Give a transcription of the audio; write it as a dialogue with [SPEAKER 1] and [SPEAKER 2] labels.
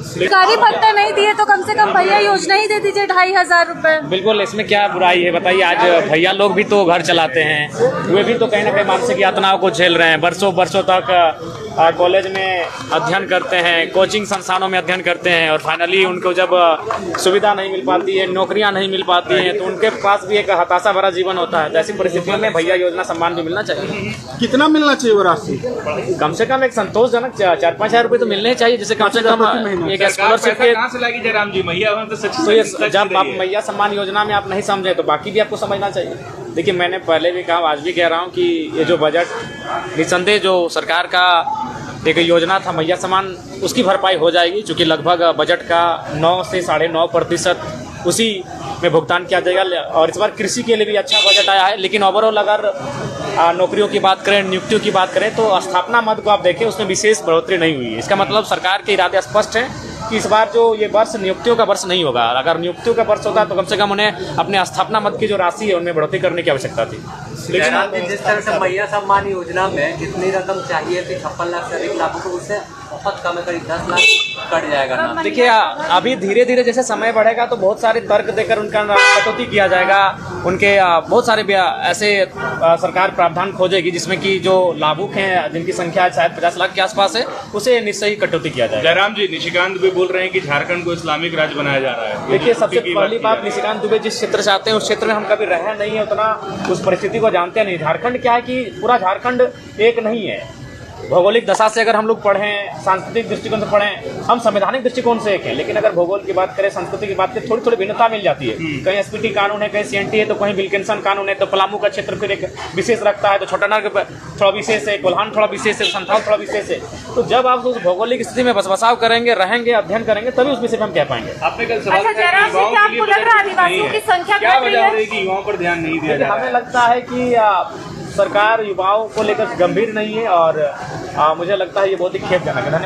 [SPEAKER 1] सरकारी भत्ता नहीं दिए तो कम से कम भैया योजना ही दे दीजिए 2500 रुपए।
[SPEAKER 2] बिल्कुल, इसमें क्या बुराई है बताइए। आज भैया लोग भी तो घर चलाते हैं, वे भी तो कहीं ना कहीं मानसिक यातनाओं को झेल रहे हैं। बरसों बरसों तक कॉलेज में अध्ययन करते हैं, कोचिंग संस्थानों में अध्ययन करते हैं और फाइनली उनको जब सुविधा नहीं मिल पाती है, नौकरियां नहीं मिल पाती हैं, तो उनके पास भी एक हताशा भरा जीवन होता है। तो ऐसी परिस्थितियों में भैया योजना सम्मान भी मिलना चाहिए।
[SPEAKER 3] कितना मिलना चाहिए वो राशि?
[SPEAKER 2] कम से कम एक संतोषजनक 4-5 हज़ार रुपये तो मिलने चाहिए, जिससे कम से कम एक स्कॉलरशिप के।
[SPEAKER 4] कहाँ से लागी जयराम जी? मैया
[SPEAKER 2] तो ये जब आप मैया सम्मान योजना में आप नहीं समझे तो बाकी भी आपको समझना चाहिए। देखिए, मैंने पहले भी कहा, आज भी कह रहा हूँ कि ये जो बजट निसंदेह जो सरकार का एक योजना था मैया सम्मान, उसकी भरपाई हो जाएगी, क्योंकि लगभग बजट का 9 से 9.5% उसी में भुगतान किया जाएगा। और इस बार कृषि के लिए भी अच्छा बजट आया है। लेकिन ओवरऑल अगर नौकरियों की बात करें, नियुक्तियों की बात करें, तो स्थापना मद को आप देखें, उसमें विशेष बढ़ोतरी नहीं हुई है। इसका मतलब सरकार के इरादे स्पष्ट हैं कि इस बार जो ये वर्ष नियुक्तियों का वर्ष नहीं होगा। अगर नियुक्तियों का वर्ष होता तो कम से कम उन्हें अपने स्थापना मद की जो राशि है उनमें बढ़ोतरी करने की आवश्यकता थी।
[SPEAKER 5] लेकिन जिस तरह से मैया सम्मान योजना में जितनी रकम चाहिए थी 56 लाख से अधिक लाभों को, उससे बहुत कम है, करीब 10 लाख कट जाएगा ना।
[SPEAKER 2] देखिए, अभी धीरे धीरे जैसे समय बढ़ेगा तो बहुत सारे तर्क देकर उनका कटौती किया जाएगा। उनके बहुत सारे ऐसे सरकार प्रावधान खोजेगी जिसमें कि जो लाभुक हैं, जिनकी संख्या शायद 50 लाख के आसपास है, उसे निश्चय ही कटौती किया जाएगा।
[SPEAKER 4] जयराम जी, निशिकांत भी बोल रहे हैं कि झारखंड को इस्लामिक राज्य बनाया जा रहा है।
[SPEAKER 2] देखिए, सबसे पहली बात, निशिकांत दुबे जिस क्षेत्र से आते हैं उस क्षेत्र में हम कभी रहे नहीं है, उतना उस परिस्थिति को जानते नहीं। झारखंड क्या है कि पूरा झारखंड एक नहीं है। भौगोलिक दशा से अगर हम लोग पढ़ें, सांस्कृतिक दृष्टिकोण से पढ़ें, हम संवैधानिक दृष्टिकोण से एक हैं, लेकिन अगर भूगोल की बात करें, संस्कृति की बात करें, थोड़ी थोड़ी भिन्नता मिल जाती है। कहीं एसपीटी कानून है, कहीं सीएनटी है, तो कहीं विल्किंसन कानून है, तो पलामू का क्षेत्र फिर एक विशेष रखता है, तो छोटानाग थोड़ा विशेष है, कोल्हान थोड़ा विशेष है, संथाल थोड़ा विशेष है। तो जब आप उस भौगोलिक स्थिति में बसबसाव करें, रहेंगे, अध्ययन करेंगे, तभी उस विषय में हम कह पाएंगे।
[SPEAKER 4] आपने कल सवाल युवाओं पर ध्यान नहीं दिया जा रहा है।
[SPEAKER 2] हमें लगता है कि सरकार युवाओं को लेकर गंभीर नहीं है और मुझे लगता है ये बहुत ही खेदजनक है।